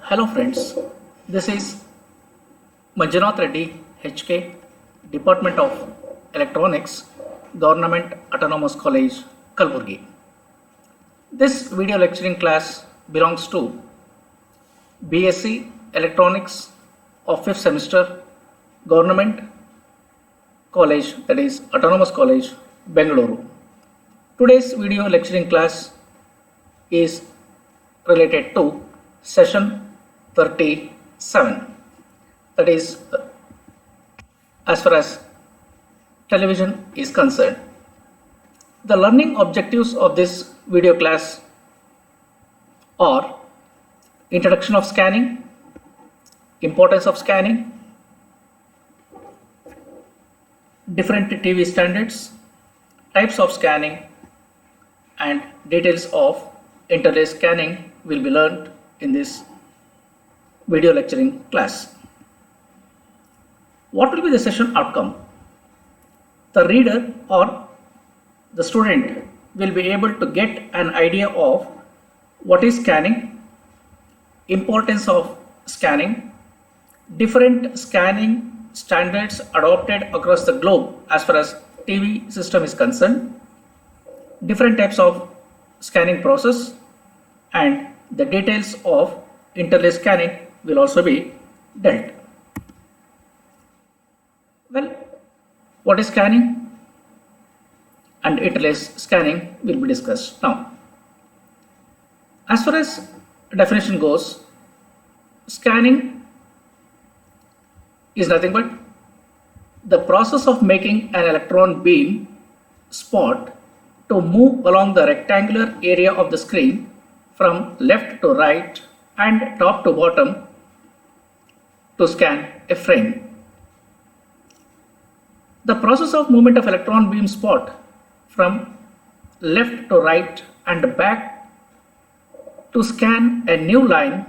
Hello friends, this is Manjunath Reddy, HK, Department of Electronics, Government Autonomous College, Kalburgi. This video lecturing class belongs to BSc Electronics of 5th semester, Government College, that is Autonomous College, Bengaluru. Today's video lecturing class is related to session 37, that is as far as television is concerned. The learning objectives of this video class are introduction of scanning, importance of scanning, different TV standards, types of scanning, and details of interlace scanning will be learned in this video lecturing class. What will be the session outcome? The reader or the student will be able to get an idea of what is scanning, importance of scanning, different scanning standards adopted across the globe as far as TV system is concerned, different types of scanning process, and the details of interlace scanning will also be dealt. Well, what is scanning and interlace scanning will be discussed now. As far as definition goes, scanning is nothing but the process of making an electron beam spot to move along the rectangular area of the screen from left to right and top to bottom to scan a frame. The process of movement of electron beam spot from left to right and back to scan a new line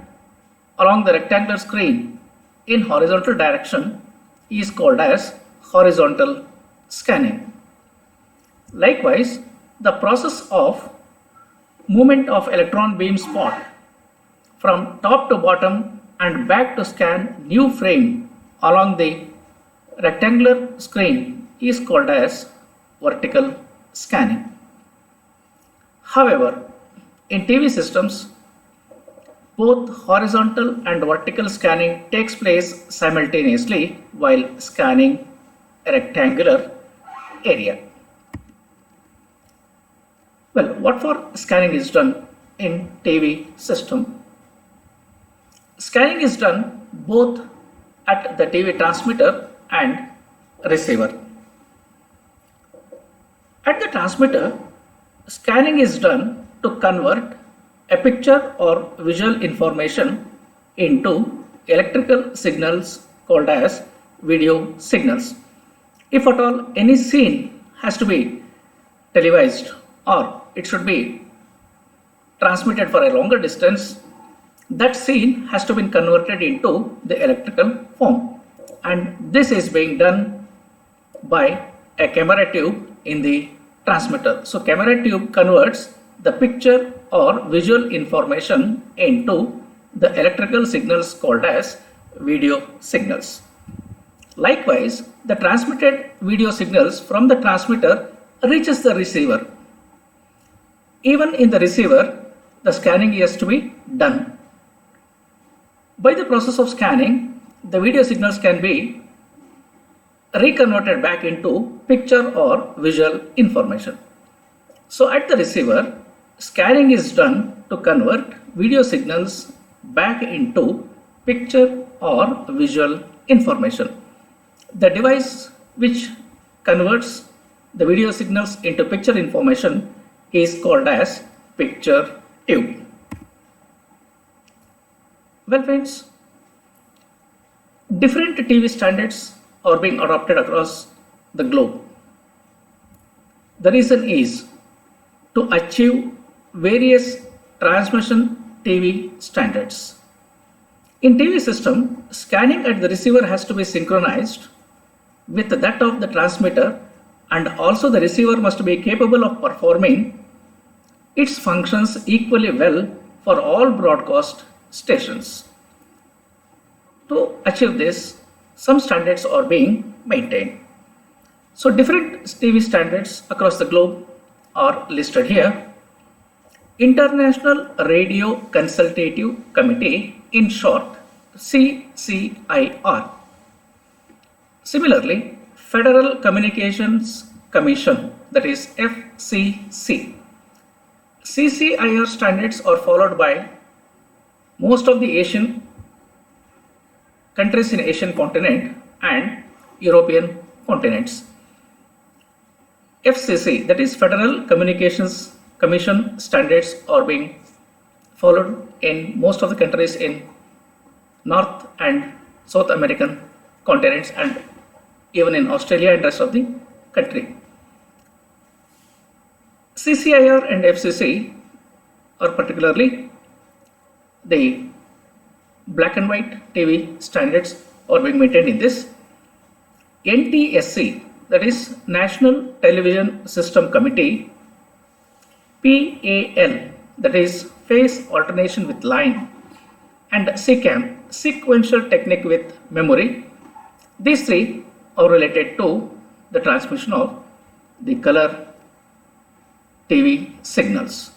along the rectangular screen in horizontal direction is called as horizontal scanning. Likewise, the process of movement of electron beam spot from top to bottom and back to scan new frame along the rectangular screen is called as vertical scanning. However, in TV systems, both horizontal and vertical scanning takes place simultaneously while scanning a rectangular area. Well, what for scanning is done in TV system? Scanning is done both at the TV transmitter and receiver. At the transmitter, scanning is done to convert a picture or visual information into electrical signals called as video signals. If at all any scene has to be televised or it should be transmitted for a longer distance, that scene has to be converted into the electrical form, and this is being done by a camera tube in the transmitter. So camera tube converts the picture or visual information into the electrical signals called as video signals. Likewise, the transmitted video signals from the transmitter reaches the receiver. Even in the receiver, the scanning has to be done. By the process of scanning, the video signals can be reconverted back into picture or visual information. So at the receiver, scanning is done to convert video signals back into picture or visual information. The device which converts the video signals into picture information is called as picture tube. Well friends, different TV standards are being adopted across the globe. The reason is to achieve various transmission TV standards. In TV system, scanning at the receiver has to be synchronized with that of the transmitter, and also the receiver must be capable of performing its functions equally well for all broadcast stations. To achieve this, some standards are being maintained. So different TV standards across the globe are listed here. International Radio Consultative Committee, in short CCIR. Similarly, Federal Communications Commission, that is FCC. CCIR standards are followed by most of the Asian countries in Asian continent and European continents. FCC, that is Federal Communications Commission standards, are being followed in most of the countries in North and South American continents and even in Australia and rest of the country. CCIR and FCC are particularly the black and white TV standards are being maintained in this. NTSC, that is National Television System Committee, PAL, that is Phase Alternation with Line, and SECAM, Sequential Technique with Memory. These three are related to the transmission of the color TV signals.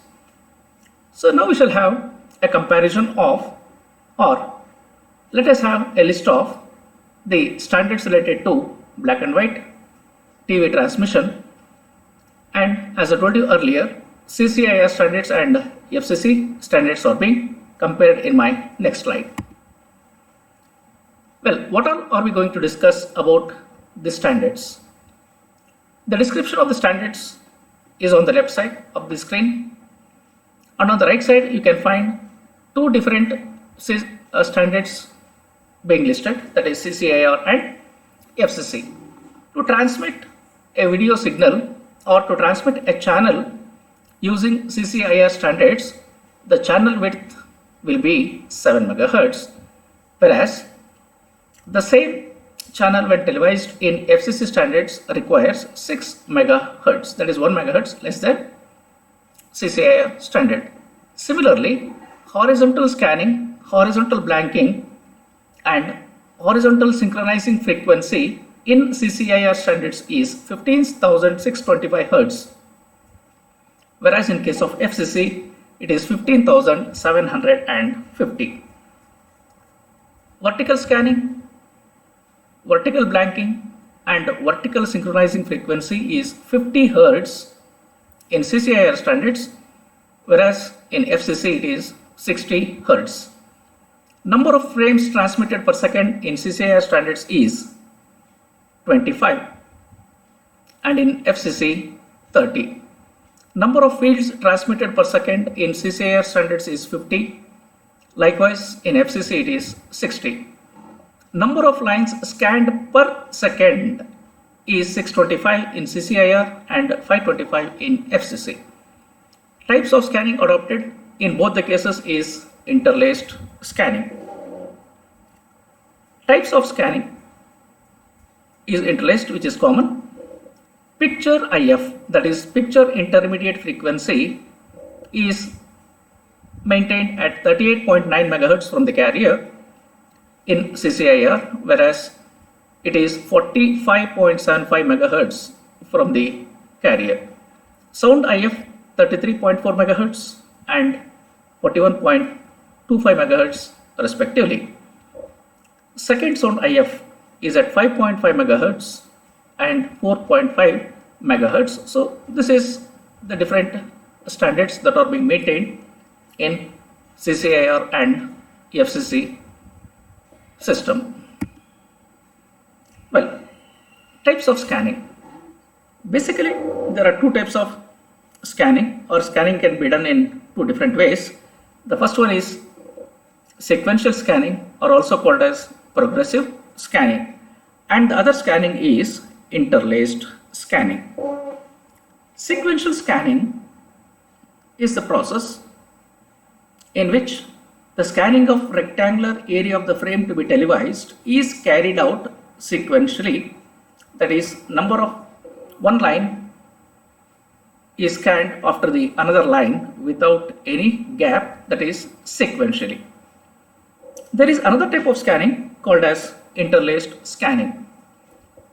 So now we shall have a comparison of, or let us have a list of the standards related to black and white TV transmission, and as I told you earlier, CCIR standards and FCC standards are being compared in my next slide. Well, what all are we going to discuss about the standards? The description of the standards is on the left side of the screen, and on the right side you can find two different standards being listed, that is CCIR and FCC. To transmit a video signal or to transmit a channel using CCIR standards, the channel width will be 7 MHz, whereas the same channel when televised in FCC standards requires 6 MHz, that is 1 MHz less than CCIR standard. Similarly, horizontal scanning, horizontal blanking and horizontal synchronizing frequency in CCIR standards is 15,625 Hz, whereas in case of FCC it is 15,750. Vertical scanning, vertical blanking and vertical synchronizing frequency is 50 Hz in CCIR standards, whereas in FCC it is 60 Hz. Number of frames transmitted per second in CCIR standards is 25 and in FCC 30. Number of fields transmitted per second in CCIR standards is 50. Likewise in FCC it is 60. Number of lines scanned per second is 625 in CCIR and 525 in FCC. Types of scanning adopted in both the cases is interlaced scanning. Types of scanning is interlaced, which is common. Picture IF, that is picture intermediate frequency, is maintained at 38.9 MHz from the carrier in CCIR, whereas it is 45.75 MHz from the carrier. Sound IF 33.4 MHz and 41.25 MHz respectively. Second sound IF is at 5.5 MHz and 4.5 MHz. So this is the different standards that are being maintained in CCIR and FCC system. Well, types of scanning. Basically, there are two types of scanning, or scanning can be done in two different ways. The first one is sequential scanning, or also called as progressive scanning, and the other scanning is interlaced scanning. Sequential scanning is the process in which the scanning of rectangular area of the frame to be televised is carried out sequentially, that is, number of one line is scanned after the another line without any gap, that is sequentially. There is another type of scanning called as interlaced scanning.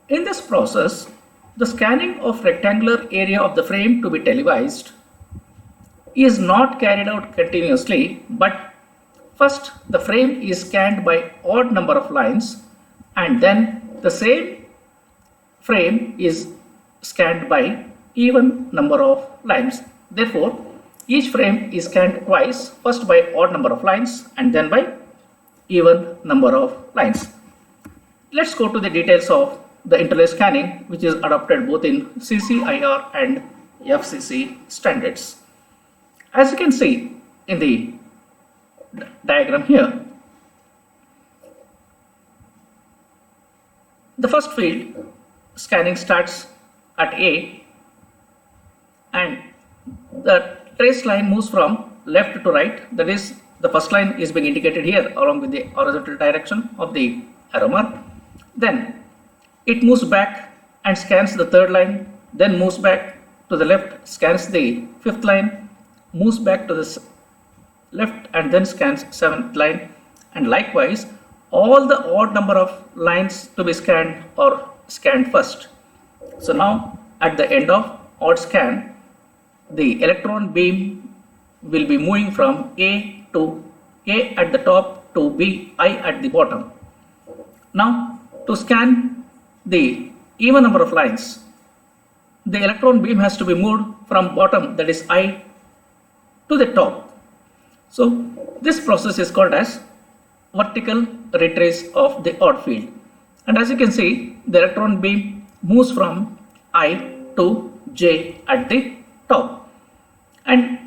In this process, the scanning of rectangular area of the frame to be televised is not carried out continuously, but first the frame is scanned by odd number of lines and then the same frame is scanned by even number of lines. Therefore, each frame is scanned twice, first by odd number of lines and then by even number of lines. Let's go to the details of the interlace scanning, which is adopted both in CCIR and FCC standards. As you can see in the diagram here, the first field scanning starts at A and the trace line moves from left to right. That is, the first line is being indicated here along with the horizontal direction of the arrow mark. Then it moves back and scans the third line, then moves back to the left, scans the fifth line, moves back to the left and then scans seventh line, and likewise all the odd number of lines to be scanned are scanned first. So now at the end of odd scan, the electron beam will be moving from A to A at the top to B, I at the bottom. Now to scan the even number of lines, the electron beam has to be moved from bottom, that is I, to the top. So this process is called as vertical retrace of the odd field. And as you can see, the electron beam moves from I to J at the top. And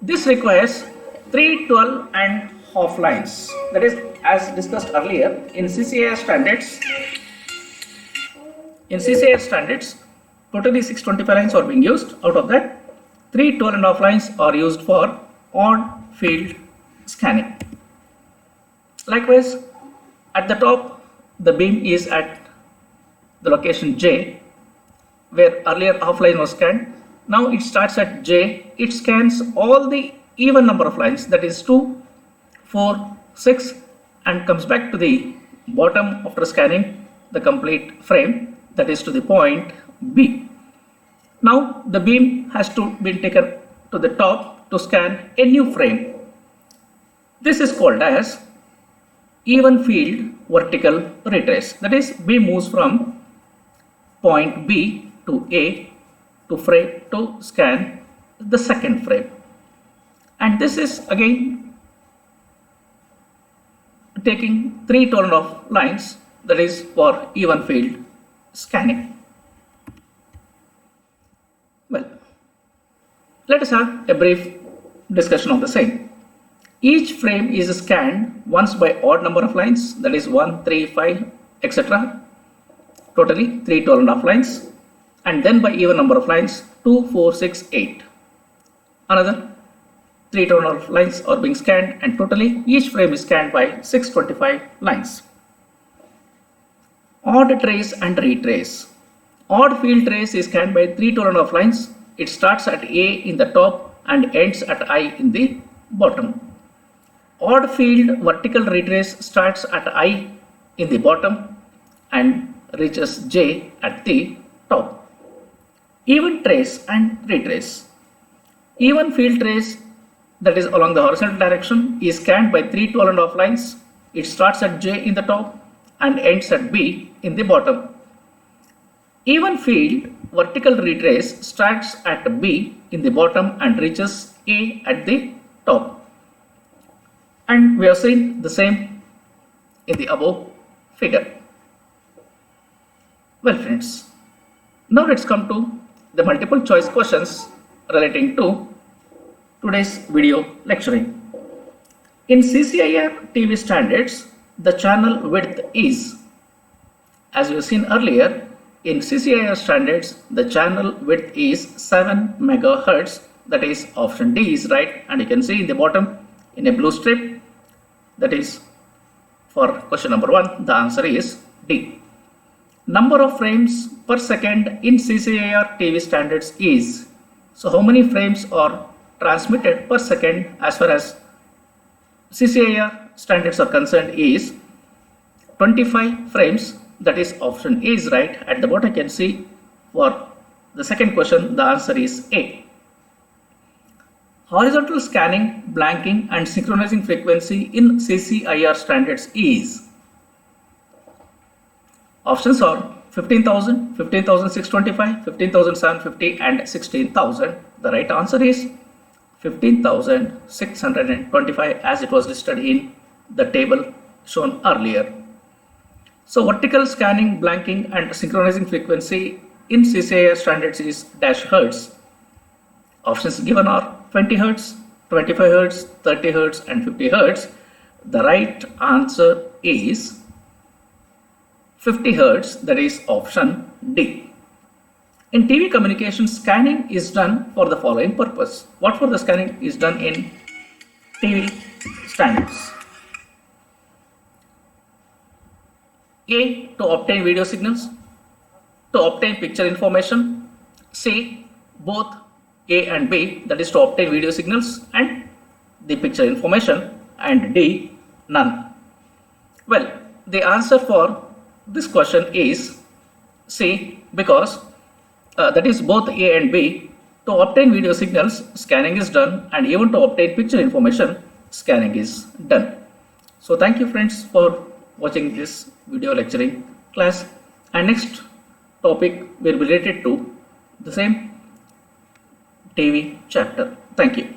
this requires 312 and half lines. That is, as discussed earlier, in CCIR standards, totally 625 lines are being used. Out of that, 312 and half lines are used for odd field scanning. Likewise, at the top, the beam is at the location J, where earlier half line was scanned. Now it starts at J. It scans all the even number of lines, that is 2, 4, 6, and comes back to the bottom after scanning the complete frame, that is to the point B. Now the beam has to be taken to the top to scan a new frame. This is called as even field vertical retrace. That is, beam moves from point B to A to scan the second frame. And this is again taking 312 of lines, that is for even field scanning. Well, let us have a brief discussion of the same. Each frame is scanned once by odd number of lines, that is 1, 3, 5, etc. Totally 312 and half lines, and then by even number of lines 2, 4, 6, 8. Another 312 and half lines are being scanned, and totally each frame is scanned by 625 lines. Odd trace and retrace. Odd field trace is scanned by 312 and half lines. It starts at A in the top and ends at I in the bottom. Odd field vertical retrace starts at I in the bottom and reaches J at the top. Even trace and retrace. Even field trace, that is along the horizontal direction, is scanned by 312 and half lines. It starts at J in the top and ends at B in the bottom. Even field vertical retrace starts at B in the bottom and reaches A at the top. And we have seen the same in the above figure. Well friends, now let's come to the multiple choice questions relating to today's video lecturing. In CCIR TV standards, the channel width is, as we have seen earlier, in CCIR standards, the channel width is 7 MHz. That is, option D is right, and you can see in the bottom in a blue strip, that is for question number 1, the answer is D. Number of frames per second in CCIR TV standards is, so how many frames are transmitted per second as far as CCIR standards are concerned is 25 frames, that is option A is right. At the bottom I can see for the second question the answer is A. Horizontal scanning, blanking and synchronizing frequency in CCIR standards is. Options are 15,000, 15,625, 15,750 and 16,000. The right answer is 15,625 as it was listed in the table shown earlier. So vertical scanning, blanking and synchronizing frequency in CCIR standards is dash hertz. Options given are 20 hertz, 25 hertz, 30 hertz and 50 hertz. The right answer is 50 hertz, that is option D. In TV communication, scanning is done for the following purpose. What for the scanning is done in TV standards? A. To obtain video signals. To obtain picture information. C. Both A and B, that is to obtain video signals and the picture information. And D. None. Well, the answer for this question is C, because that is both A and B. To obtain video signals, scanning is done, and even to obtain picture information, scanning is done. So thank you friends for watching this video lecturing class, and next topic will be related to the same TV chapter. Thank you.